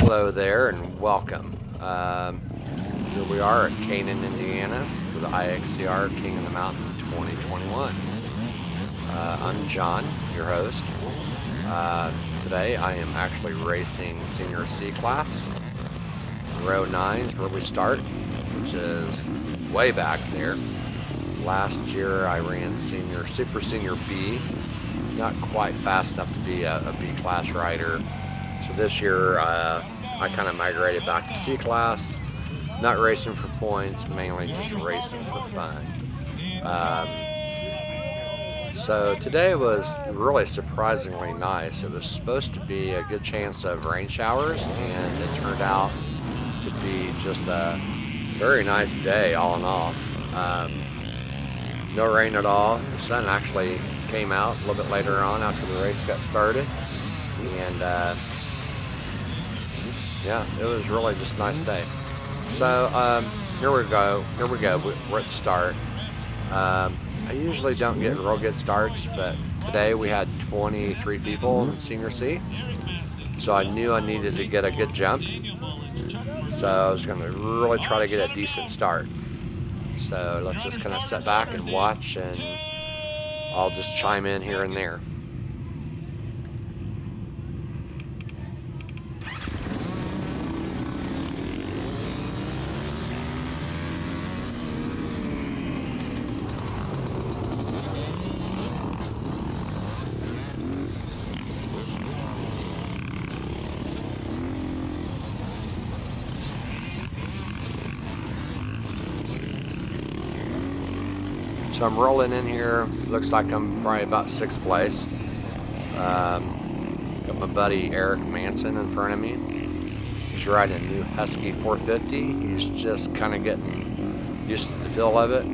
Hello there and welcome. Here we are at Canaan, Indiana for the IXCR King of the Mountain 2021. I'm John, your host. Today I am actually racing Senior C class. Row 9 is where we start, which is way back there. Last year I ran Super Senior B, not quite fast enough to be a B class rider. So this year I kind of migrated back to C class, not racing for points, mainly just racing for fun. So today was really surprisingly nice. It was supposed to be a good chance of rain showers, and it turned out to be just a very nice day all in all. No rain at all. The sun actually came out a little bit later on after the race got started, and yeah, it was really just a nice day. So here we go. We're at the start. I usually don't get real good starts, but today we had 23 people in Senior C, so I knew I needed to get a good jump. So I was going to really try to get a decent start. So let's just kind of sit back and watch, and I'll just chime in here and there. So I'm rolling in here. Looks like I'm probably about 6th place. Got my buddy Eric Manson in front of me. He's riding a new Husky 450. He's just kind of getting used to the feel of it.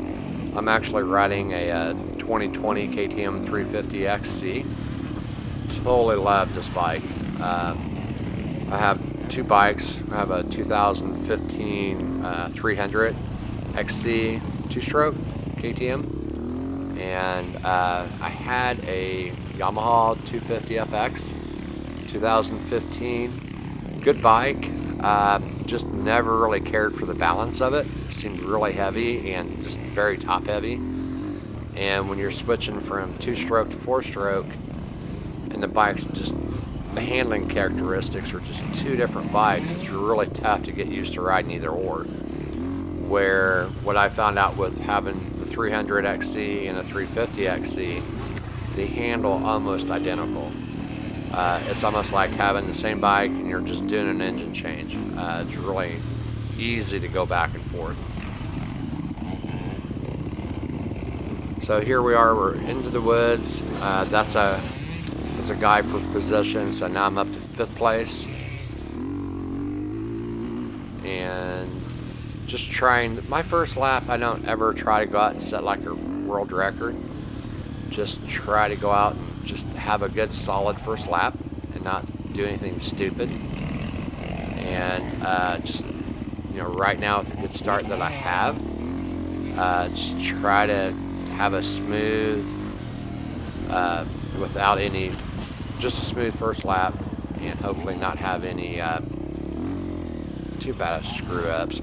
I'm actually riding a 2020 KTM 350 XC. Totally love this bike. I have two bikes. I have a 2015 300 XC 2-stroke KTM, and I had a Yamaha 250 FX 2015. Good bike, just never really cared for the balance of it. It seemed really heavy and just very top heavy, and when you're switching from 2-stroke to 4-stroke, and the bikes just, the handling characteristics are just two different bikes, it's really tough to get used to riding either or. Where what I found out with having the 300 XC and a 350 XC, they handle almost identical. It's almost like having the same bike and you're just doing an engine change. It's really easy to go back and forth. So here we are, we're into the woods. That's a guy for position, so now I'm up to 5th place. And just trying, my first lap, I don't ever try to go out and set like a world record. Just try to go out and just have a good solid first lap and not do anything stupid. And just, right now it's a good start that I have. Just try to have a smooth, without any, just a smooth first lap, and hopefully not have any too bad of screw ups.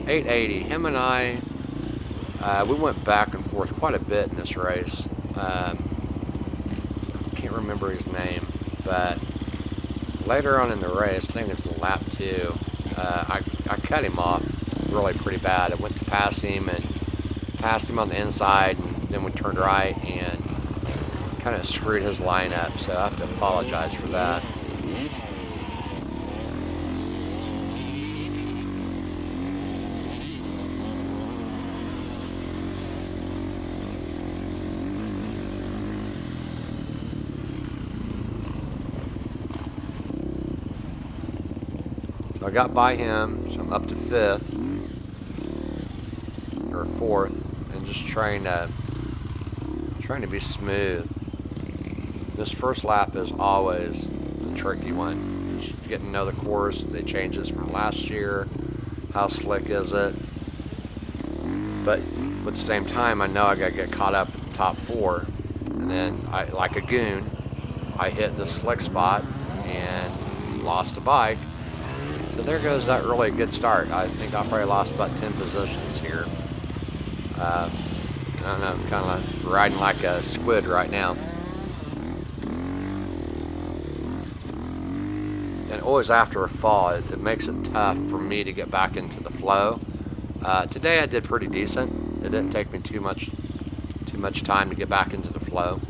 880, him and I, we went back and forth quite a bit in this race. Can't remember his name, but later on in the race, I think it's lap 2, I cut him off really pretty bad. I went to pass him and passed him on the inside, and then we turned right and kind of screwed his line up, so I have to apologize for that. I got by him, so I'm up to 5th or 4th, and just trying to be smooth. This first lap is always the tricky one. Just getting to know the course. They changed this from last year. How slick is it? But at the same time, I know I gotta get caught up at the top 4, and then like a goon, I hit the slick spot and lost the bike. So there goes that really good start. I think I probably lost about 10 positions here. I don't know, I'm kind of riding like a squid right now. And always after a fall, it makes it tough for me to get back into the flow. Today I did pretty decent. It didn't take me too much time to get back into the flow.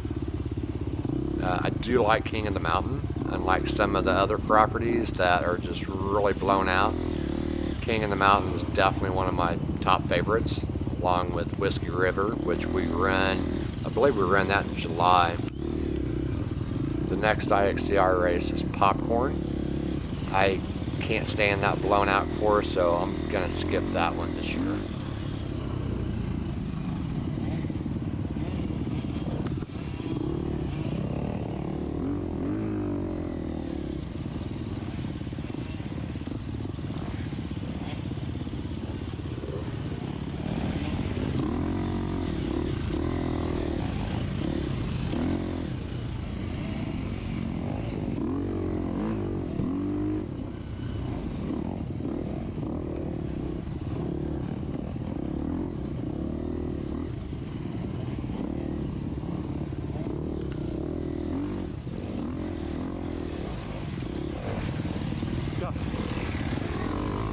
I do like King of the Mountain, unlike some of the other properties that are just really blown out. King of the Mountain is definitely one of my top favorites, along with Whiskey River, which we run, I believe we ran that in July. The next IXCR race is Popcorn. I can't stand that blown out course, so I'm gonna skip that one this year.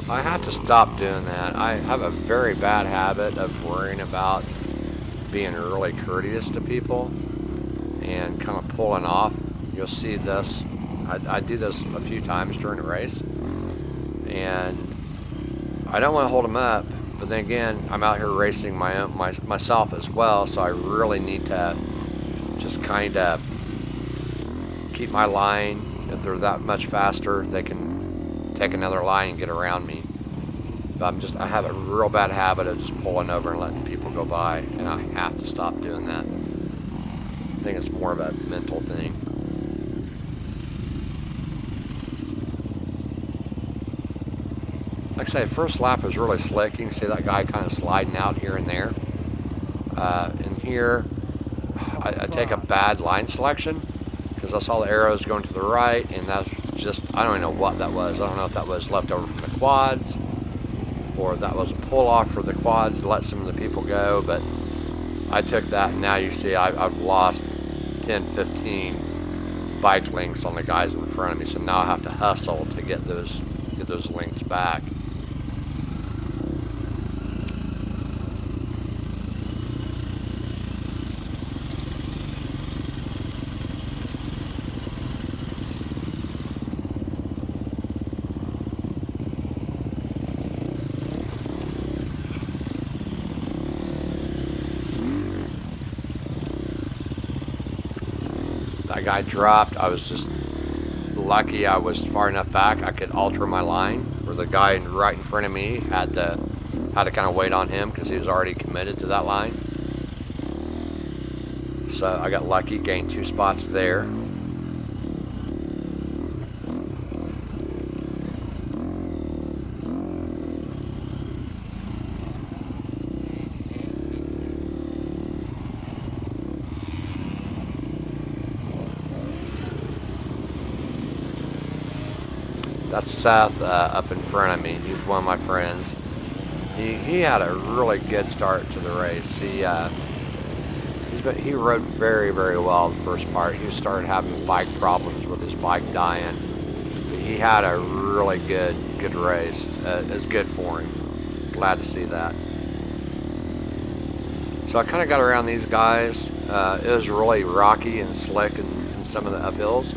I have to stop doing that. I have a very bad habit of worrying about being really courteous to people and kind of pulling off. You'll see this. I do this a few times during the race, and I don't want to hold them up. But then again, I'm out here racing myself as well, so I really need to just kind of keep my line. If they're that much faster, they can take another line and get around me. But I have a real bad habit of just pulling over and letting people go by, and I have to stop doing that. I think it's more of a mental thing. Like I say, first lap was really slick. You can see that guy kind of sliding out here and there. And here, I take a bad line selection because I saw the arrows going to the right, and that's just, I don't even know what that was. I don't know if that was left over from the quads or that was a pull off for the quads to let some of the people go, but I took that, and now you see I've lost 10, 15 bike lengths on the guys in front of me, so now I have to hustle to get those lengths back. That guy dropped. I was just lucky I was far enough back I could alter my line, where the guy right in front of me had to kind of wait on him because he was already committed to that line. So I got lucky, gained 2 spots there. That's Seth up in front of me. He's one of my friends. He had a really good start to the race. He rode very, very well the first part. He started having bike problems with his bike dying. But he had a really good race. It's good for him. Glad to see that. So I kind of got around these guys. It was really rocky and slick in some of the uphills.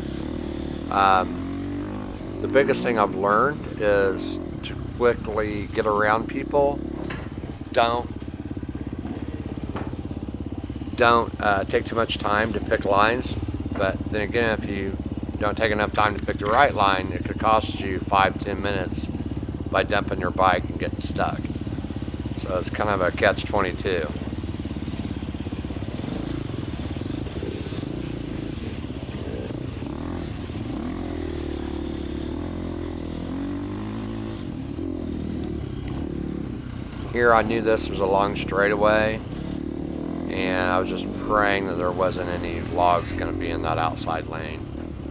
The biggest thing I've learned is to quickly get around people. Don't take too much time to pick lines, but then again, if you don't take enough time to pick the right line, it could cost you 5-10 minutes by dumping your bike and getting stuck. So it's kind of a catch-22. Here I knew this was a long straightaway, and I was just praying that there wasn't any logs going to be in that outside lane.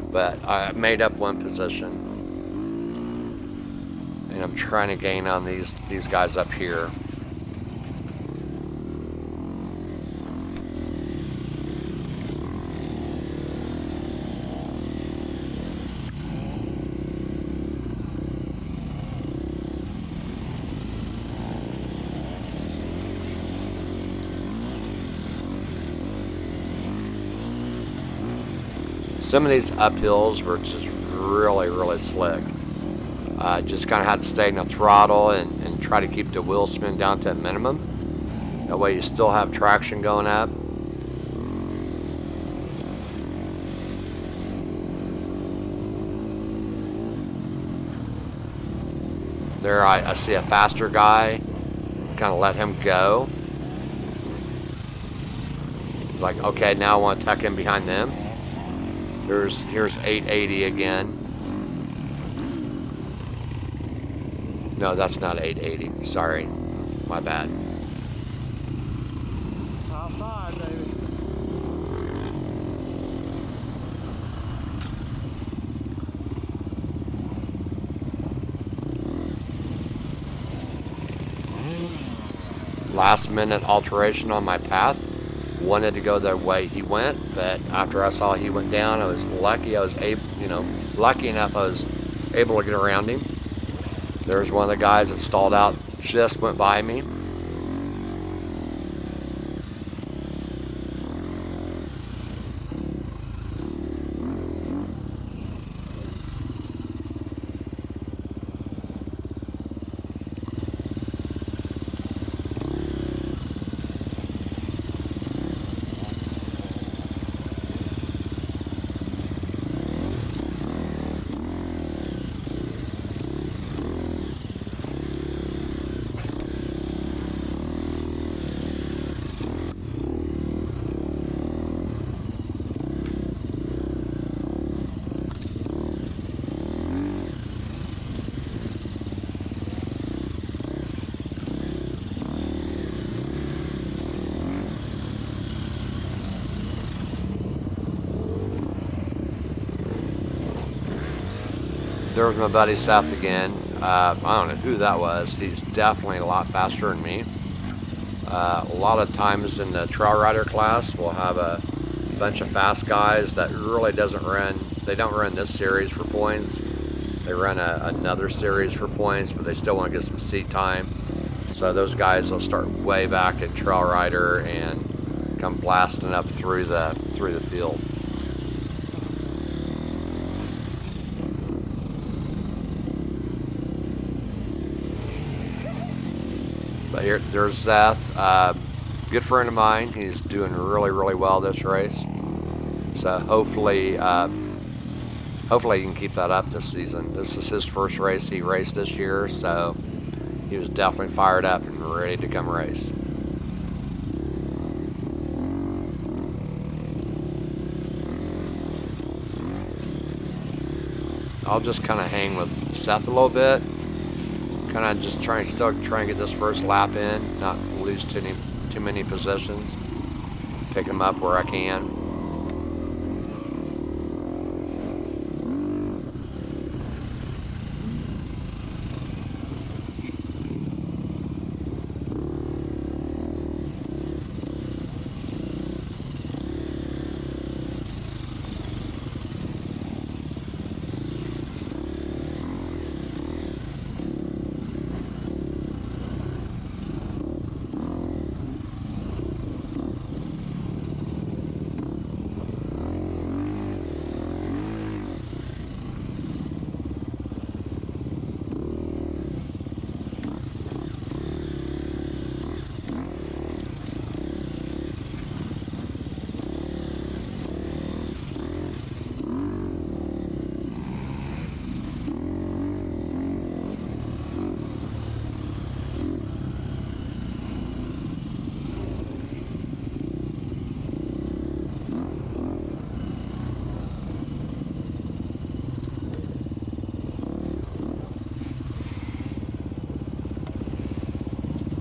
But I made up one position. and I'm trying to gain on these guys up here. Some of these uphills were just really slick. Just kind of had to stay in the throttle and try to keep the wheel spin down to a minimum. That way you still have traction going up. There I see a faster guy. Kind of let him go. He's like, okay, now I want to tuck in behind them. Here's 880 again. No, that's not 880. Sorry. My bad. Outside, baby. Last minute alteration on my path. Wanted to go the way he went, but after I saw he went down, I was lucky. I was lucky enough I was able to get around him. There's one of the guys that stalled out, just went by me. There's my buddy Seth again. I don't know who that was. He's definitely a lot faster than me. A lot of times in the trail rider class, we'll have a bunch of fast guys that really doesn't run. They don't run this series for points. They run another series for points, but they still want to get some seat time. So those guys will start way back at trail rider and come blasting up through the field. But there's Seth, good friend of mine. He's doing really well this race. So hopefully he can keep that up this season. This is his first race he raced this year, so he was definitely fired up and ready to come race. I'll just kind of hang with Seth a little bit. Kind of just try and get this first lap in, not lose too many positions. Pick him up where I can.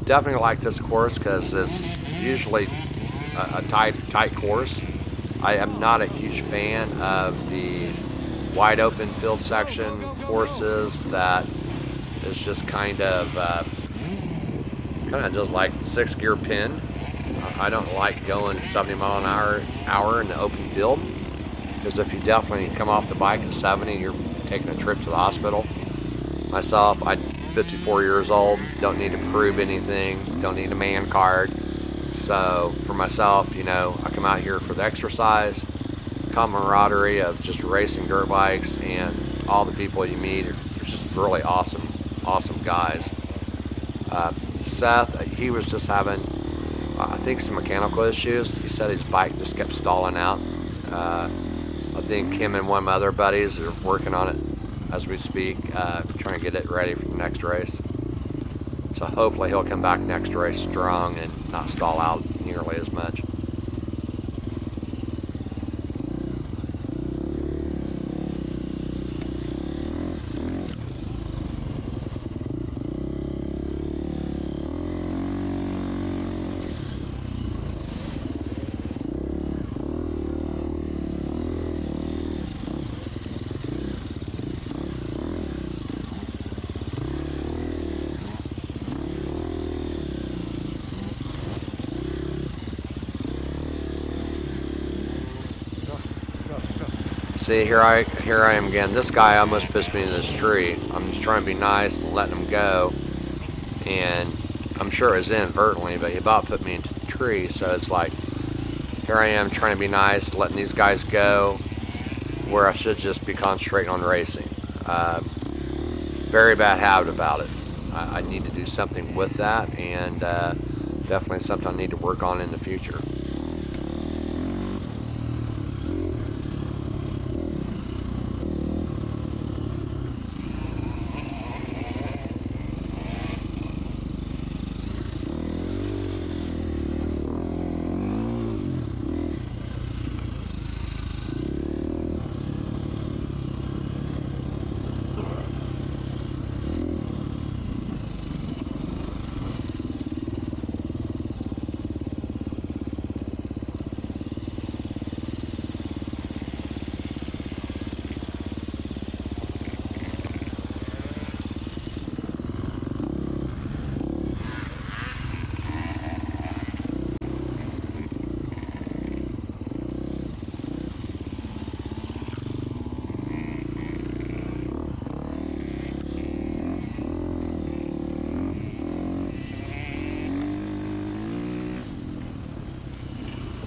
Definitely like this course because it's usually a tight course. I am not a huge fan of the wide open field section courses that is just kind of just like 6-gear pin. I don't like going 70 mile an hour in the open field, because if you definitely come off the bike at 70, you're taking a trip to the hospital. Myself, I'm 54 years old, don't need to prove anything, don't need a man card. So for myself, I come out here for the exercise, camaraderie of just racing dirt bikes, and all the people you meet are just really awesome guys. Seth, he was just having, I think, some mechanical issues. He said his bike just kept stalling out. I think him and one of my other buddies are working on it as we speak, trying to get it ready for the next race. So hopefully he'll come back next race strong and not stall out nearly as much. See, here I am again. This guy almost pissed me in this tree. I'm just trying to be nice and letting him go, and I'm sure it was inadvertently, but he about put me into the tree. So it's like, here I am trying to be nice, letting these guys go, where I should just be concentrating on racing. Very bad habit about it. I need to do something with that, and definitely something I need to work on in the future.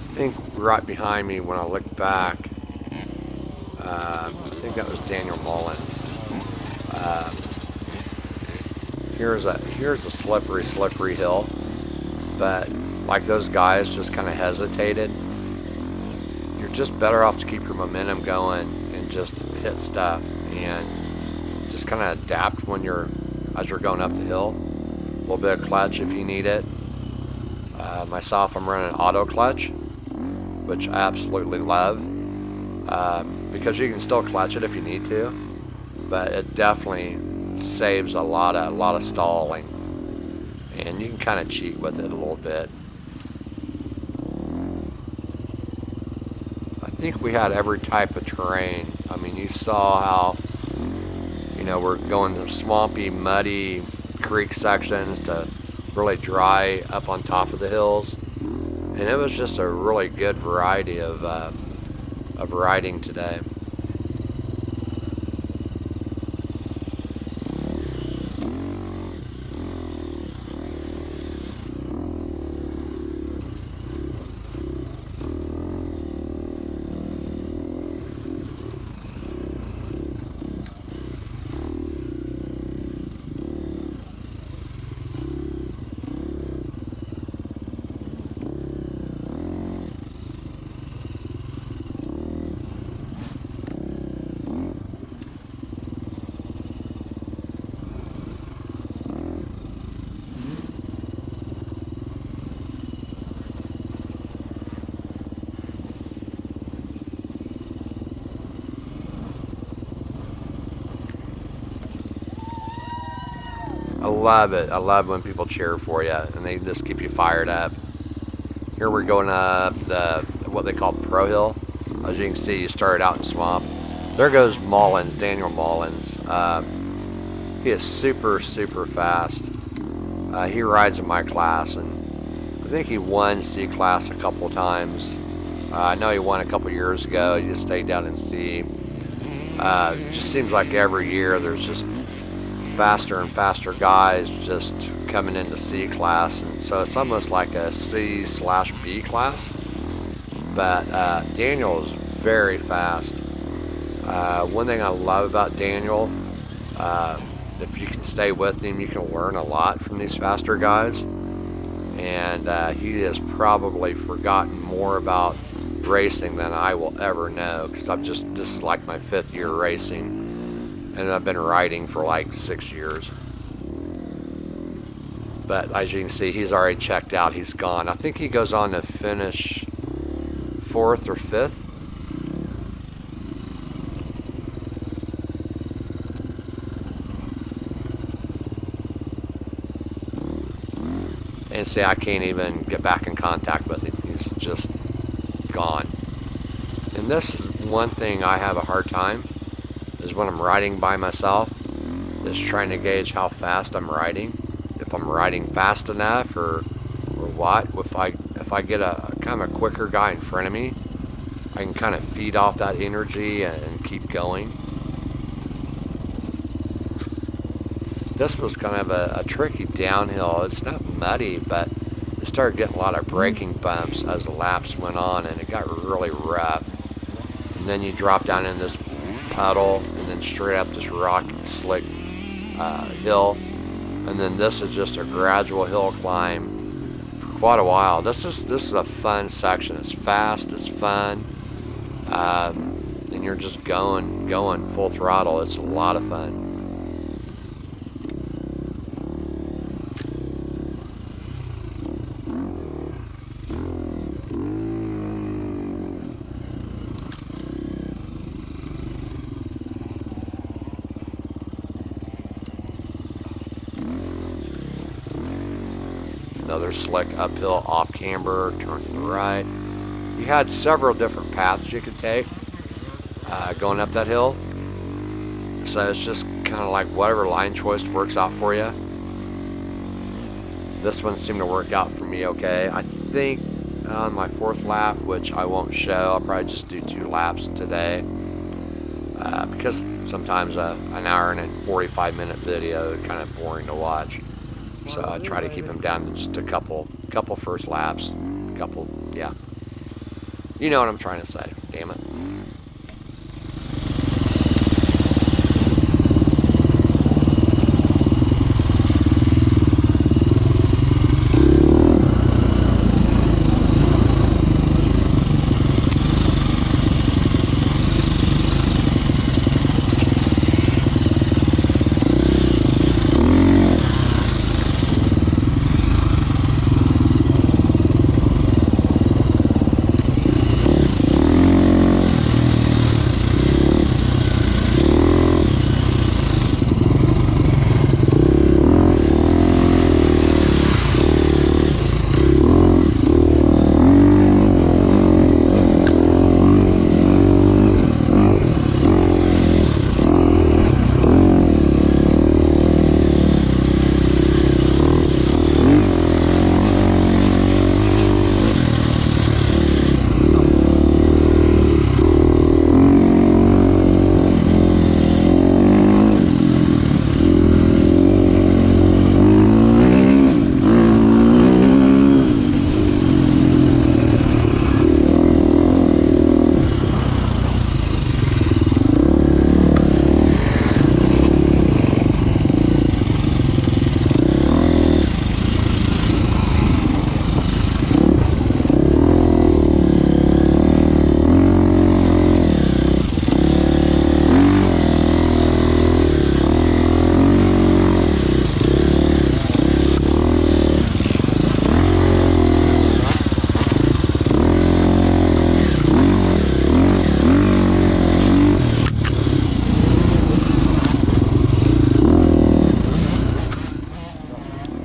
I think right behind me, when I look back, I think that was Daniel Mullins. Here's a slippery hill, but like those guys just kind of hesitated. You're just better off to keep your momentum going and just hit stuff and just kind of adapt as you're going up the hill. A little bit of clutch if you need it. Myself, I'm running auto clutch, which I absolutely love, because you can still clutch it if you need to, but it definitely saves a lot of stalling, and you can kind of cheat with it a little bit. I think we had every type of terrain. I mean, you saw how, we're going to swampy, muddy creek sections to really dry up on top of the hills. And it was just a really good variety of riding today. I love it. I love when people cheer for you and they just keep you fired up. Here we're going up what they call Pro Hill. As you can see, you started out in swamp. There goes Mullins, Daniel Mullins. He is super, super fast. He rides in my class, and I think he won C class a couple times. I know he won a couple years ago. He just stayed down in C. Just seems like every year there's just faster and faster guys just coming into C class, and so it's almost like a C/B class. But Daniel is very fast. One thing I love about Daniel, if you can stay with him, you can learn a lot from these faster guys. And he has probably forgotten more about racing than I will ever know, because this is like my 5th year racing, and I've been riding for like 6 years. But as you can see, he's already checked out. He's gone. I think he goes on to finish 4th or 5th. And see, I can't even get back in contact with him. He's just gone. And this is one thing I have a hard time, is when I'm riding by myself, is trying to gauge how fast I'm riding. If I'm riding fast enough or what. If I get a kind of a quicker guy in front of me, I can kind of feed off that energy and keep going. This was kind of a tricky downhill. It's not muddy, but it started getting a lot of braking bumps as the laps went on, and it got really rough. And then you drop down in this puddle, and then straight up this rocky, slick hill. And then this is just a gradual hill climb for quite a while. This is a fun section. It's fast, it's fun, and you're just going full throttle. It's a lot of fun. Another slick uphill off camber, turn to the right. You had several different paths you could take going up that hill. So it's just kind of like whatever line choice works out for you. This one seemed to work out for me okay. I think on my 4th lap, which I won't show, I'll probably just do 2 laps today. Because sometimes an hour and a 45-minute video is kind of boring to watch. So I try to keep them down to just a couple first laps, yeah. You know what I'm trying to say, damn it.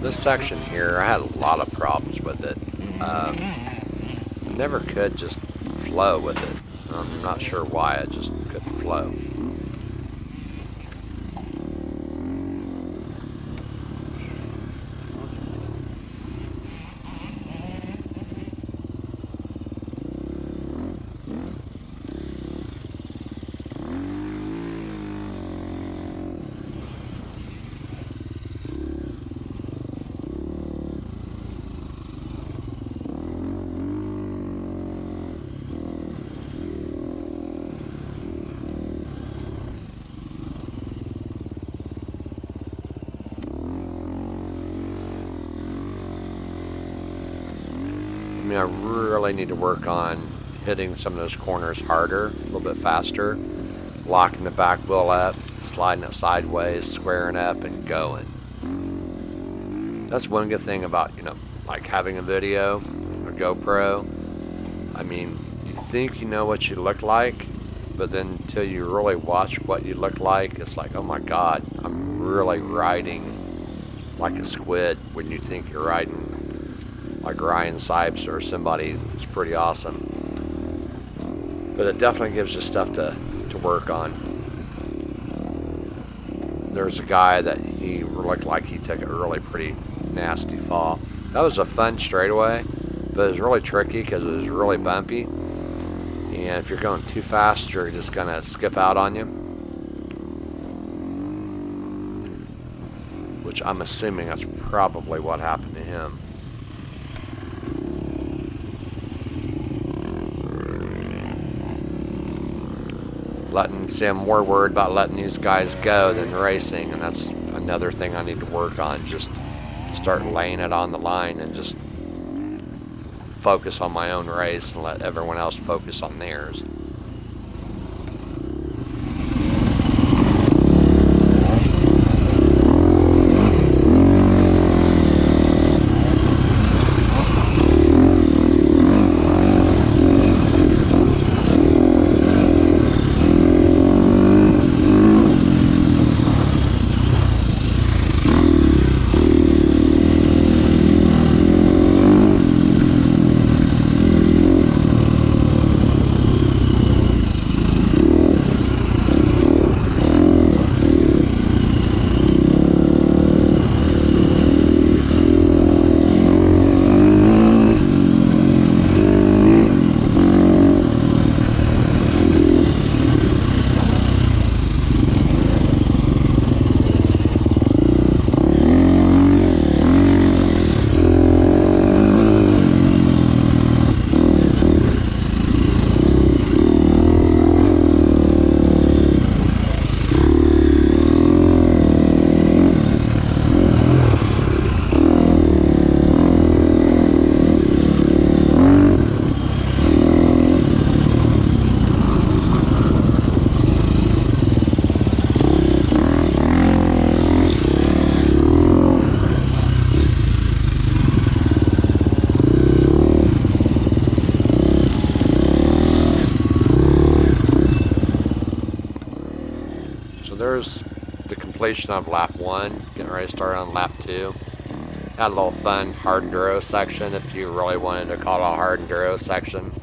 This section here, I had a lot of problems with it. Never could just flow with it. I'm not sure why, I just couldn't flow. I really need to work on hitting some of those corners harder, a little bit faster, locking the back wheel up, sliding it sideways, squaring up, and going. That's one good thing about, like having a video, a GoPro. I mean, you think you know what you look like, but then until you really watch what you look like, it's like, oh my God, I'm really riding like a squid when you think you're riding like Ryan Sipes or somebody who's pretty awesome. But it definitely gives you stuff to work on. There's a guy that he looked like he took a really pretty nasty fall. That was a fun straightaway, but it was really tricky because it was really bumpy. And if you're going too fast, you're just going to skip out on you. Which I'm assuming that's probably what happened to him. I'm more worried about letting these guys go than racing, and that's another thing I need to work on. Just start laying it on the line and just focus on my own race and let everyone else focus on theirs. There's the completion of lap 1, getting ready to start on lap 2. Had a little fun hard enduro section if you really wanted to call it a hard enduro section.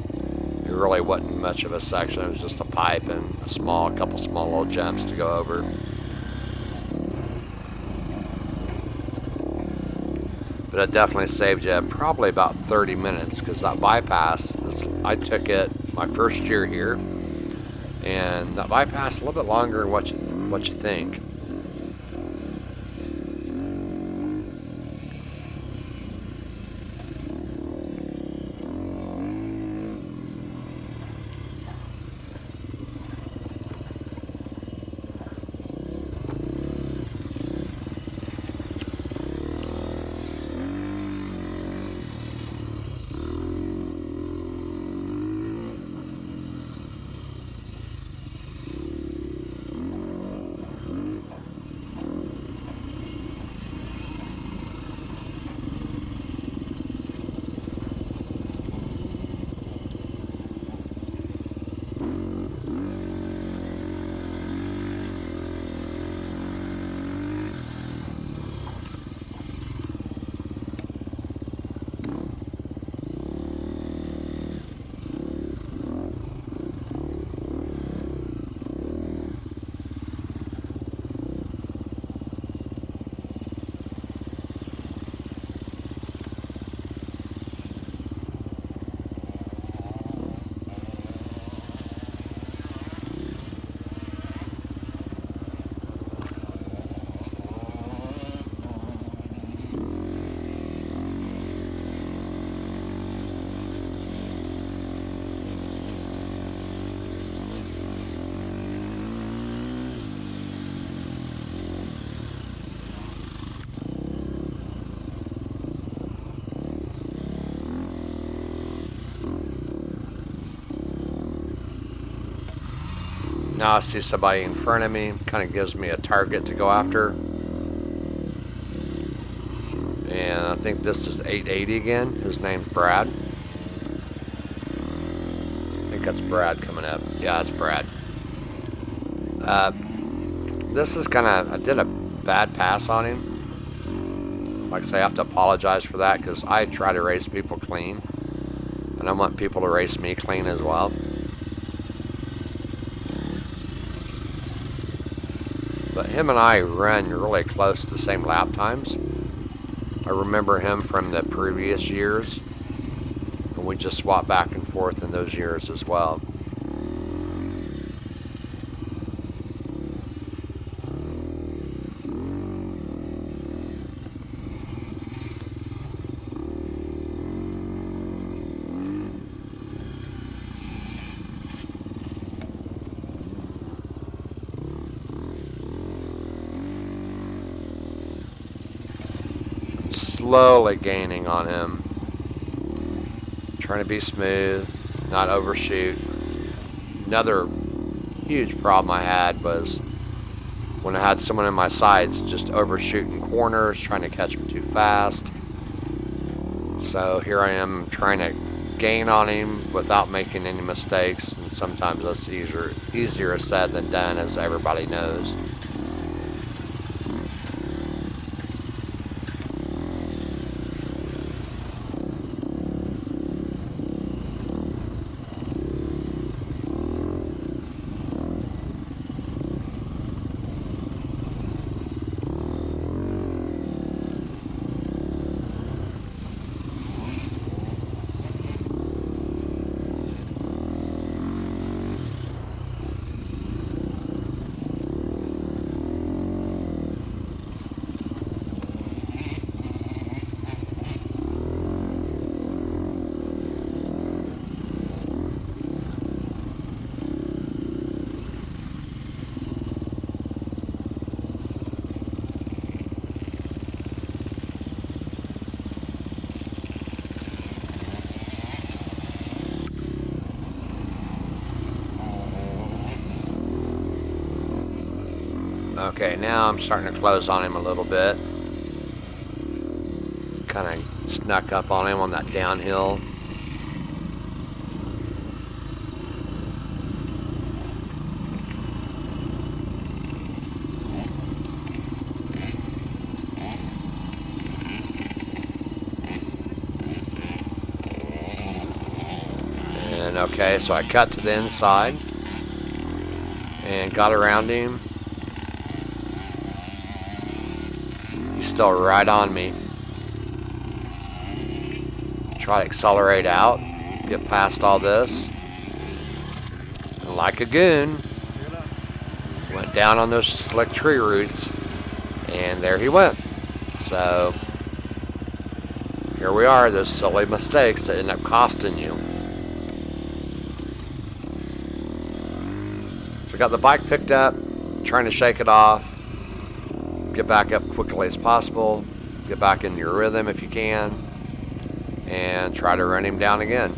It really wasn't much of a section, it was just a pipe and a couple small little jumps to go over. But it definitely saved you probably about 30 minutes because that bypass, I took it my first year here, and that bypass a little bit longer than what you think. Now I see somebody in front of me, kind of gives me a target to go after. And I think this is 880 again. His name's Brad. I think that's Brad coming up. Yeah, it's Brad. This is kind of, I did a bad pass on him. Like I say, I have to apologize for that because I try to race people clean. And I want people to race me clean as well. But him and I run really close to the same lap times. I remember him from the previous years. And we just swapped back and forth in those years as well. Slowly gaining on him. Trying to be smooth, not overshoot. Another huge problem I had was when I had someone in my sights just overshooting corners, trying to catch them too fast. So here I am trying to gain on him without making any mistakes, and sometimes that's easier said than done, as everybody knows. Okay, now I'm starting to close on him a little bit. Kind of snuck up on him on that downhill. And okay, so I cut to the inside and got around him. Still right on me. Try to accelerate out, get past all this. And like a goon, went down on those slick tree roots, and there he went. So here we are, those silly mistakes that end up costing you. So I got the bike picked up, trying to shake it off. Get back up quickly as possible, get back in your rhythm if you can, and try to run him down again.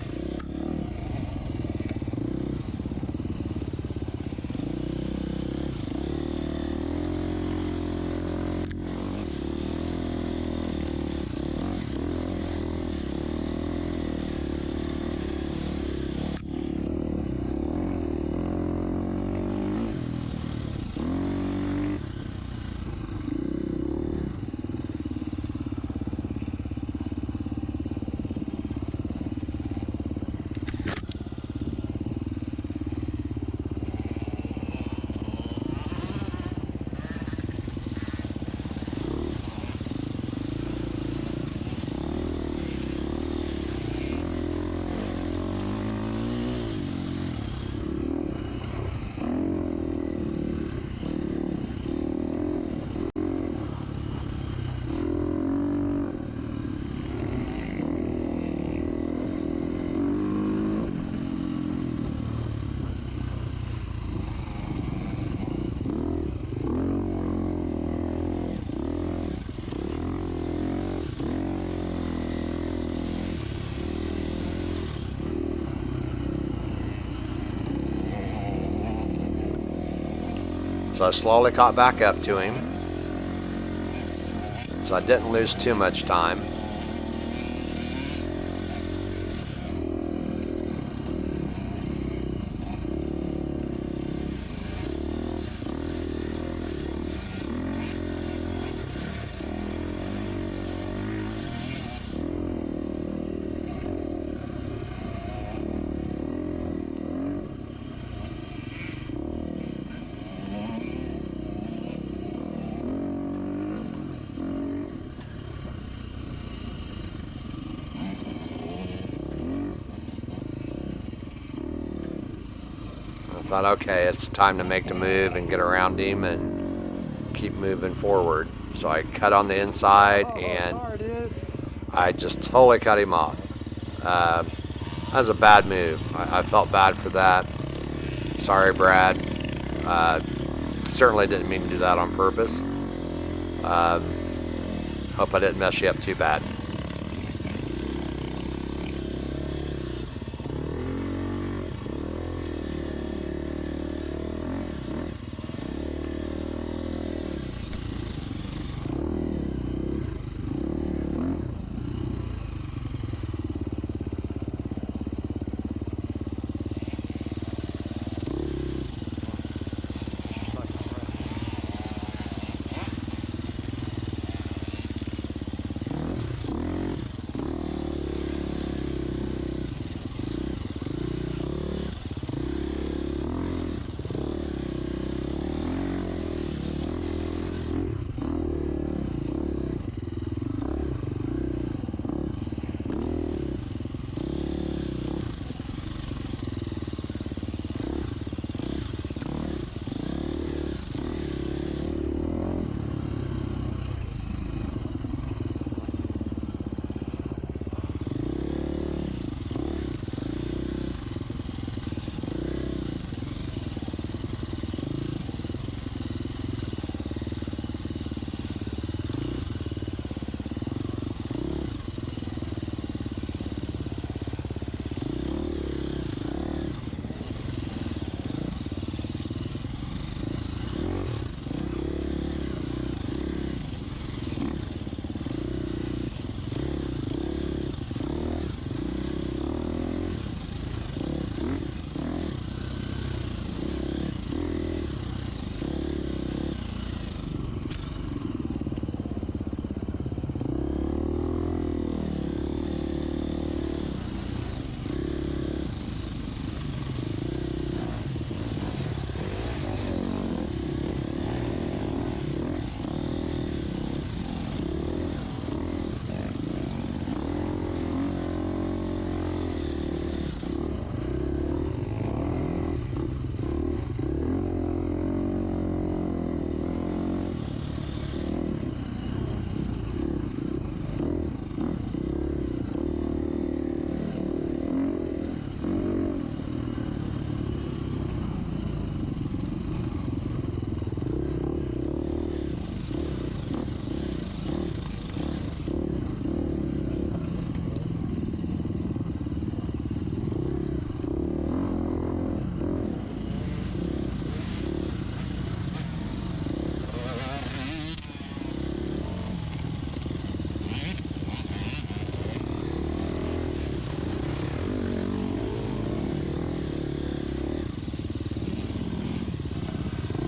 So I slowly caught back up to him. So I didn't lose too much time. I thought, okay, it's time to make the move and get around him and keep moving forward. So I cut on the inside and I just totally cut him off. That was a bad move. I felt bad for that. Sorry, Brad. Certainly didn't mean to do that on purpose. Hope I didn't mess you up too bad.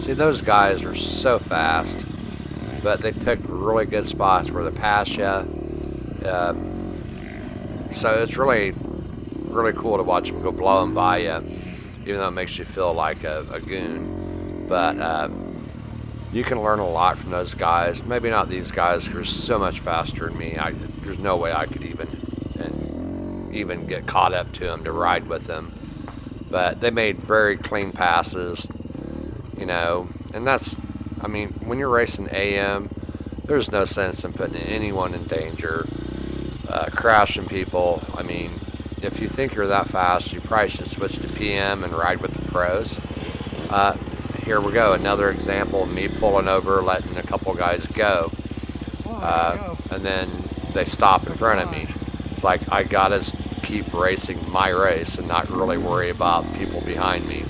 See, those guys are so fast, but they pick really good spots where they pass you. So it's really cool to watch them go blowing by you, even though it makes you feel like a goon. But you can learn a lot from those guys. Maybe not these guys, who are so much faster than me. There's no way I could even get caught up to them to ride with them. But they made very clean passes. And that's, when you're racing AM, there's no sense in putting anyone in danger, crashing people. If you think you're that fast, you probably should switch to PM and ride with the pros. Here we go, another example of me pulling over, letting a couple guys go, and then they stop in front of me. It's like I gotta keep racing my race and not really worry about people behind me.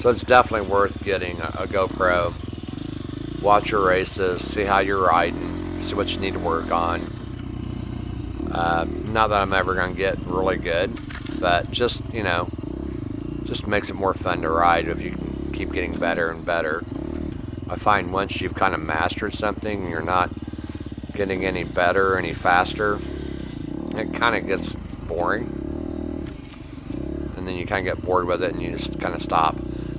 So it's definitely worth getting a GoPro, watch your races, see how you're riding, see what you need to work on. Not that I'm ever going to get really good, but just, you know, just makes it more fun to ride if you can keep getting better and better. I find once you've kind of mastered something, you're not getting any better, any faster, it kind of gets boring. And then you kind of get bored with it and you just kind of stop.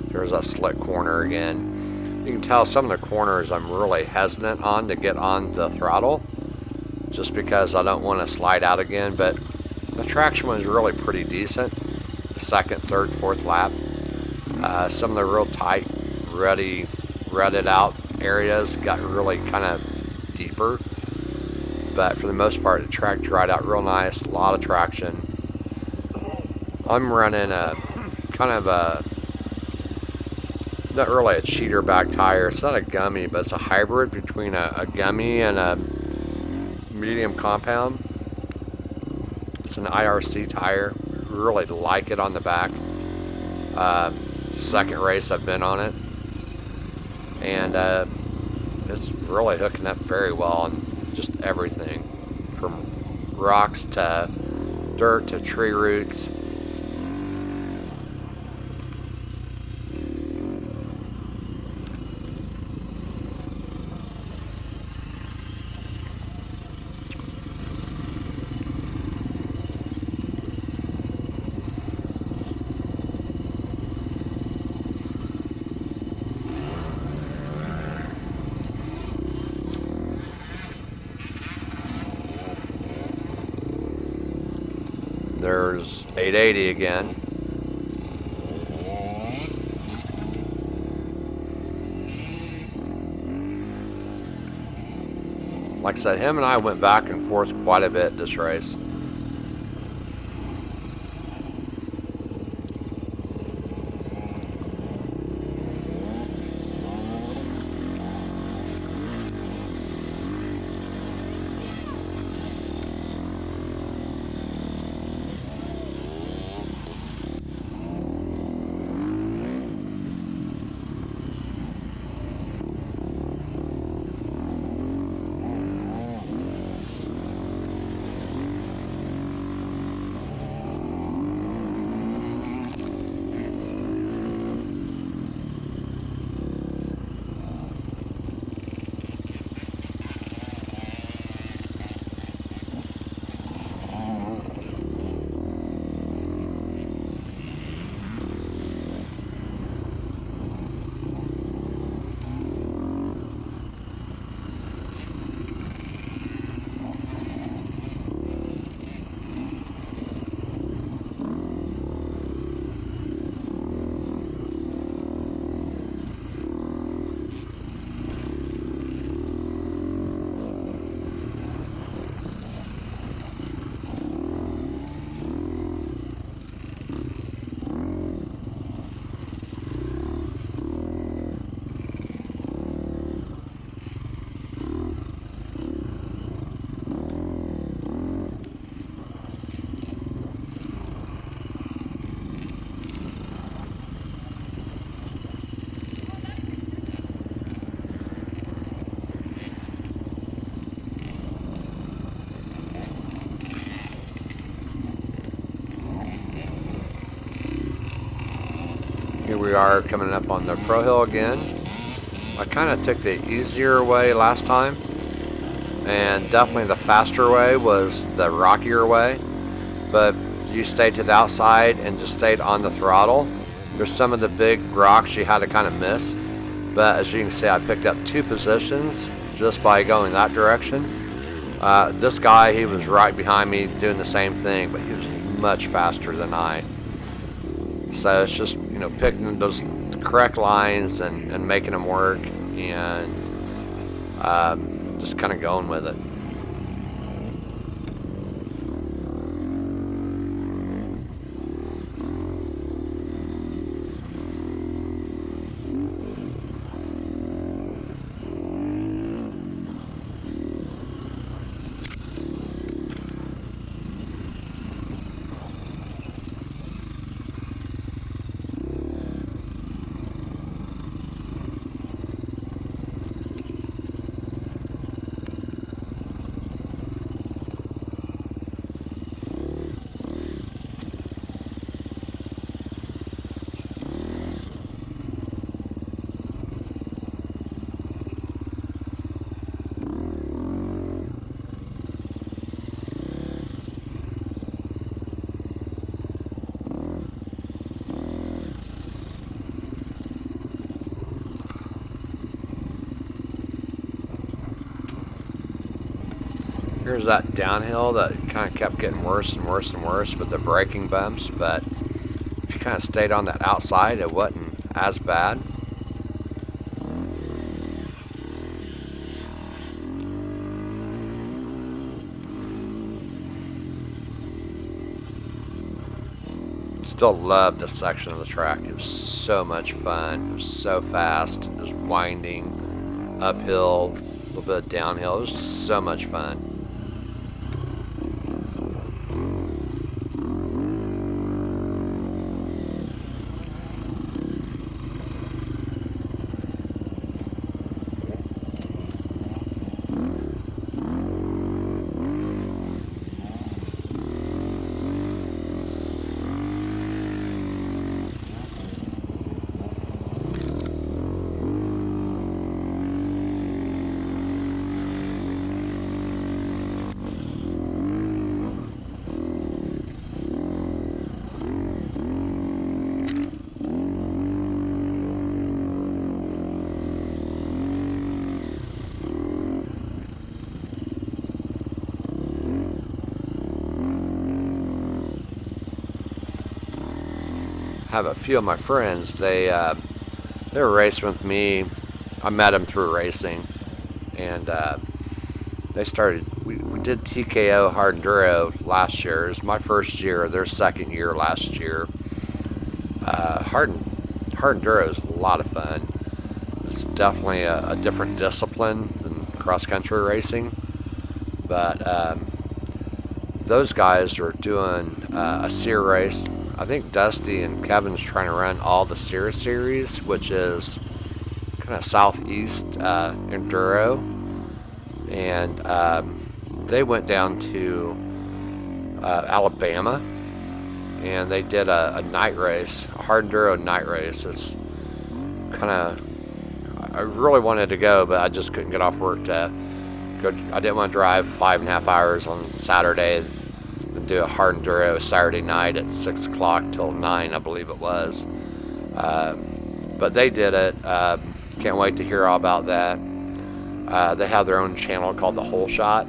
There's that slick corner again. You can tell some of the corners I'm really hesitant on to get on the throttle, just because I don't want to slide out again, but the traction was really pretty decent. Second, third, fourth lap. Some of the real tight, rutted out areas got really kind of deeper, but for the most part, the track dried out real nice, a lot of traction. I'm running a kind of a, not really a cheater back tire. It's not a gummy, but it's a hybrid between a gummy and a medium compound. It's an IRC tire. Really like it on the back. Second race I've been on it, and it's really hooking up very well on just everything, from rocks to dirt to tree roots. There's 880 again. Like I said, him and I went back and forth quite a bit this race. Here we are coming up on the Pro Hill again. I kind of took the easier way last time, and definitely the faster way was the rockier way, but if you stayed to the outside and just stayed on the throttle, there's some of the big rocks you had to kind of miss, but as you can see, I picked up 2 positions just by going that direction. This guy, he was right behind me doing the same thing, but he was much faster than I. So it's just, you know, picking those correct lines and making them work, and just kind of going with it. Here's that downhill that kind of kept getting worse and worse and worse with the braking bumps, but if you kind of stayed on that outside, it wasn't as bad. Still loved this section of the track. It was so much fun. It was so fast. It was winding, uphill, a little bit of downhill. It was just so much fun. Have a few of my friends. They were racing with me. I met them through racing, and they started. We did TKO Hard Enduro last year. It was my first year. Their second year last year. Hard Enduro is a lot of fun. It's definitely a different discipline than cross country racing, but those guys are doing a SEER race. I think Dusty and Kevin's trying to run all the SEER series, which is kind of southeast enduro, and they went down to Alabama, and they did a night race, a hard enduro night race. It's kind of, I really wanted to go, but I just couldn't get off work to go. I didn't want to drive 5.5 hours on Saturday and do a hard enduro Saturday night at 6 o'clock till 9, I believe it was. But they did it. Can't wait to hear all about that. They have their own channel called The Whole Shot.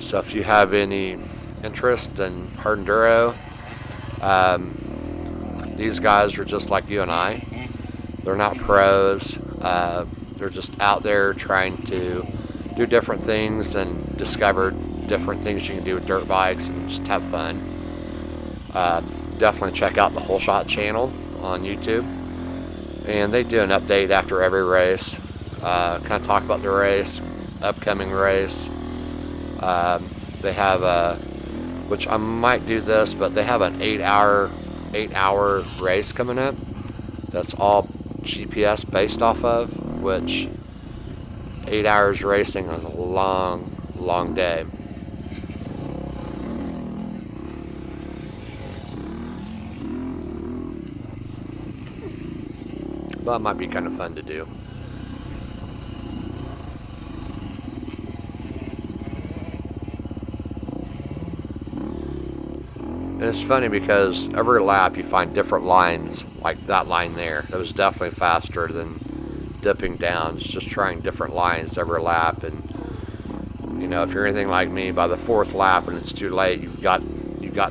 So if you have any interest in hard enduro, these guys are just like you and I. They're not pros. They're just out there trying to do different things and discover different things you can do with dirt bikes and just have fun. Definitely check out the Whole Shot channel on YouTube. And they do an update after every race. Kind of talk about the race, upcoming race. They have which I might do this, but they have an 8-hour race coming up. That's all GPS based off of, which 8 hours racing is a long day. But it might be kind of fun to do. And it's funny because every lap you find different lines, like that line there. That was definitely faster than dipping down. It's just trying different lines every lap. And you know, if you're anything like me, by the 4th lap and it's too late, you've got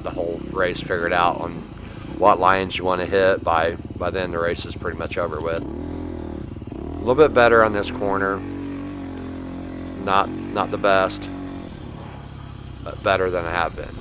the whole race figured out on what lines you want to hit. By then the race is pretty much over with. A little bit better on this corner. Not the best, but better than I have been.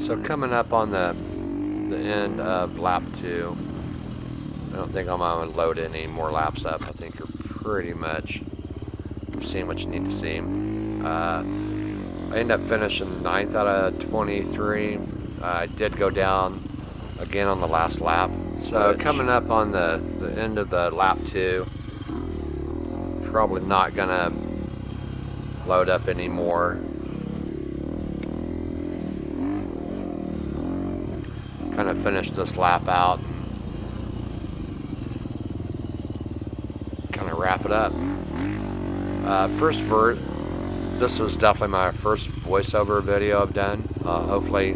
So coming up on the end of lap 2, I don't think I'm going to load any more laps up. I think you're pretty much seeing what you need to see. I ended up finishing 9th out of 23. I did go down again on the last lap. So coming up on the end of the lap 2, probably not going to load up anymore. Kind of finish this lap out and kind of wrap it up. This was definitely my first voiceover video I've done. Hopefully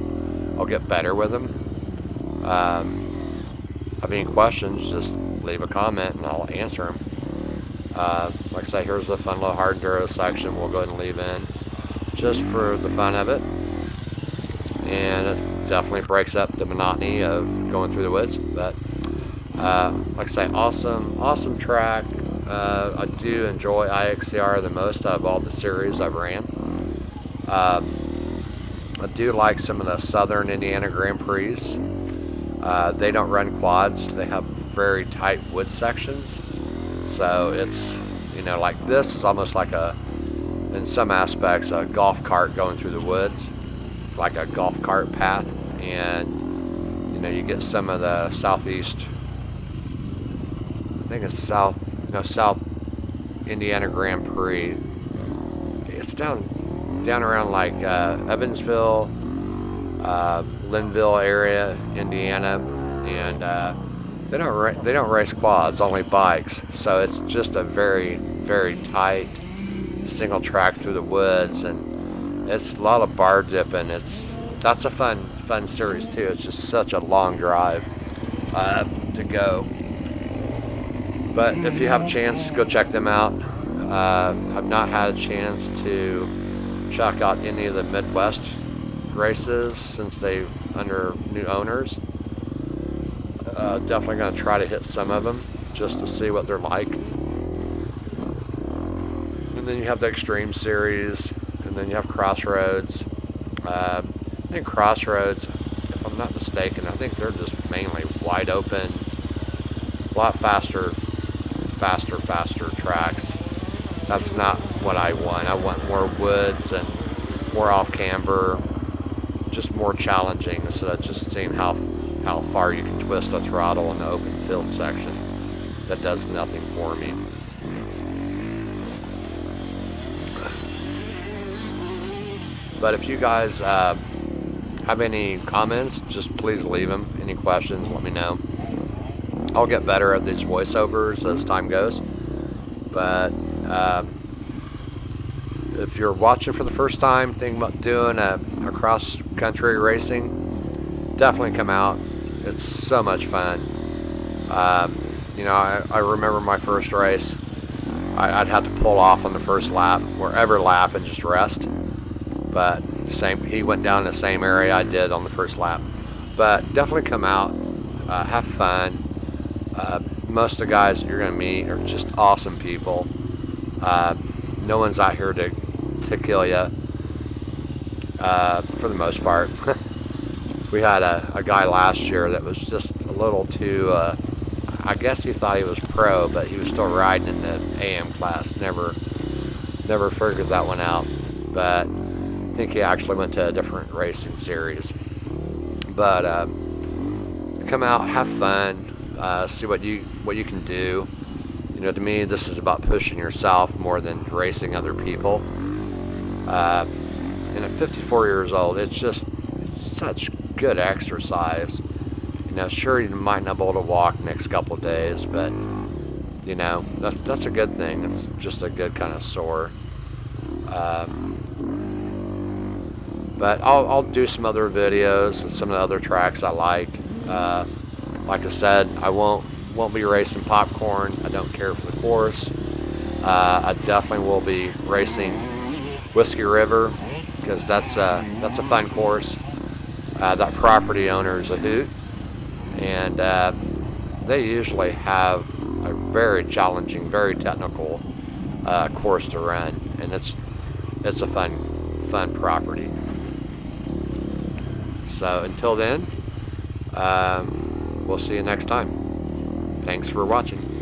I'll get better with them. Have any questions, just leave a comment and I'll answer them. Like I say, here's the fun little hard enduro section we'll go ahead and leave in just for the fun of it. And it definitely breaks up the monotony of going through the woods. But like I say, awesome track. I do enjoy IXCR the most out of all the series I've ran. I do like some of the Southern Indiana Grand Prix. They don't run quads. They have very tight wood sections. So it's, like this is almost like in some aspects, a golf cart going through the woods, like a golf cart path. And, you get some of the southeast, I think it's South Indiana Grand Prix. It's down around like Evansville, Linville area, Indiana, and they don't race quads, only bikes. So it's just a very, very tight single track through the woods, and it's a lot of bar dipping. That's a fun series too. It's just such a long drive to go. But if you have a chance, go check them out. I've not had a chance to check out any of the Midwest races since they under new owners. Definitely going to try to hit some of them just to see what they're like. And then you have the Extreme Series, and then you have Crossroads. I think Crossroads, if I'm not mistaken, I think they're just mainly wide open, a lot faster tracks. That's not what I want. I want more woods and more off camber, just more challenging instead of just seeing how far you can twist a throttle in the open field section. That does nothing for me. But if you guys have any comments, just please leave them. Any questions, let me know. I'll get better at these voiceovers as time goes. But if you're watching for the first time, thinking about doing a cross-country racing, definitely come out. It's so much fun. I remember my first race. I'd have to pull off on the first lap, wherever lap, and just rest. But he went down the same area I did on the first lap. But definitely come out, have fun. Most of the guys that you're going to meet are just awesome people. No one's out here to kill you, for the most part. We had a guy last year that was just a little too, I guess he thought he was pro, but he was still riding in the AM class. Never figured that one out. But I think he actually went to a different racing series. But come out, have fun. See what you can do. To me, this is about pushing yourself more than racing other people. And at 54 years old, it's such good exercise. Sure, you might not be able to walk next couple of days, but that's a good thing. It's just a good kind of sore. But I'll do some other videos and some of the other tracks I like. Like I said, I won't be racing popcorn. I don't care for the course. I definitely will be racing Whiskey River because that's a fun course. That property owner is a hoot, and they usually have a very challenging, very technical course to run, and it's a fun property. So until then, we'll see you next time. Thanks for watching.